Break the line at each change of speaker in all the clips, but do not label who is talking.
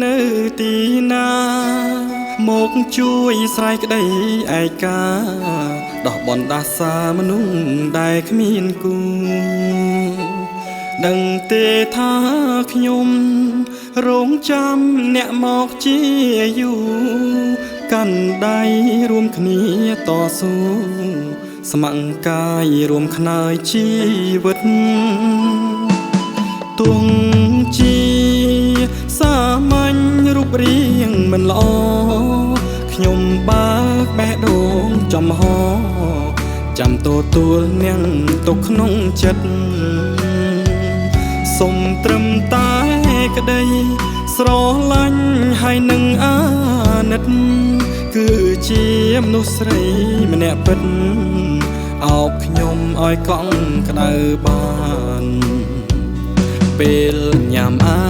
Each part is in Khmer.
នៅទីណាមកជួយស្រ័យក្តីឯកាដោះបនដាសាមនុស្សដែលគ្មានគូដឹងទេថាខ្ញុំរងចាំអ្នកមកជាយូរកាន់ដៃរួមគ្នាតស៊ូស្ម័គ្រកាយរួមខ្នើយជីវិតទោះជាសាមញ្ញរូបរាងមិនល្អខ្ញុំបើកបេះដូងចំហចាំទទួលនាងទុកក្នុងចិត្តសុំត្រឹមតែក្តីស្រឡាញ់ហើយនឹងអាណិតគឺជាមនុស្សស្រីម្នាក់ពិតអោបខ្ញុំឲ្យកង់ក្តៅបានពេលញ៉ាំអា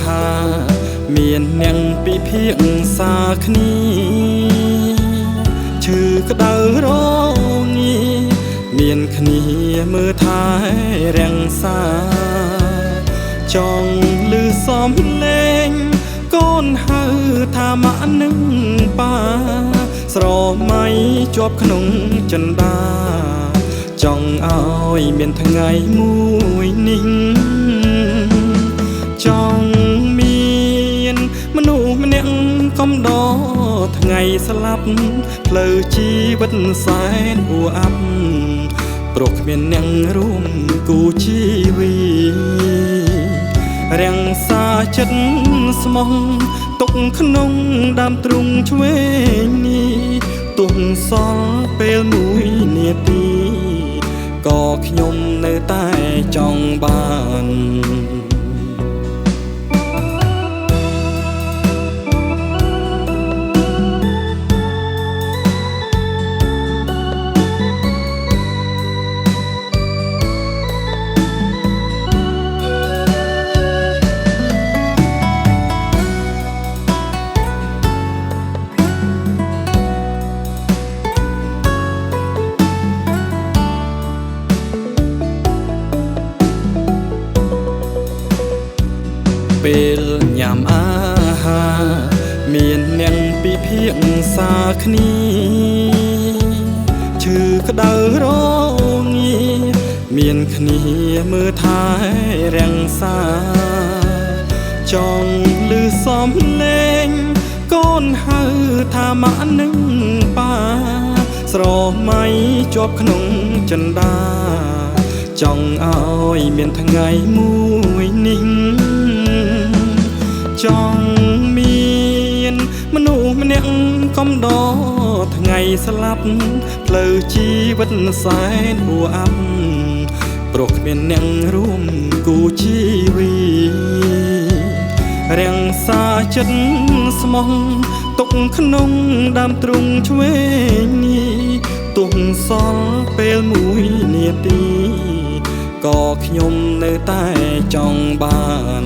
ហារមាននាងពិភាក្សាគ្នាឈឺក្តៅរងាមានគ្នាមើលថែរាំងសាចង់លឺសំឡេងកូនហៅថាម៉ាក់នឹងប៉ាស្រមៃជាប់ក្នុងចិន្តាចង់ឲ្យមានថ្ងៃមួយនេះចង់មានមនុស្សម្នាក់កំដរថ្ងៃស្លាប់ផ្លូវជីវិតសែនអួរអាប់ព្រោះគ្មានអ្នករួមគូជីវីរាំងសាចិត្តស្មោះទុកក្នុងដើមទ្រូងឆ្វេងនេះទុំសល់ពេលមួយនាទីក៏ខ្ញុំនៅតែចង់បានពេលញ៉ាំអាហារមាននាងពិភាក្សាគ្នាឈឺក្តៅរងាមានគ្នាមើលថែរាំងសាចង់លឺសំឡេងកូនហៅថាម៉ាក់នឹងប៉ាស្រមៃជាប់ក្នុងចិន្តាចង់ឲ្យមានថ្ងៃមួយនេះចង់មានមនុស្សម្នាក់កំដរថ្ងៃស្លាប់ផ្លូវជីវិតសែនអួរអាប់ព្រោះគ្មានអ្នករួមគូជីវីរាំងសាចិត្តស្មោះទុកក្នុងដើមទ្រូងឆ្វេងនេះទុំសល់ពេលមួយនាទីក៏ខ្ញុំនៅតែចង់បាន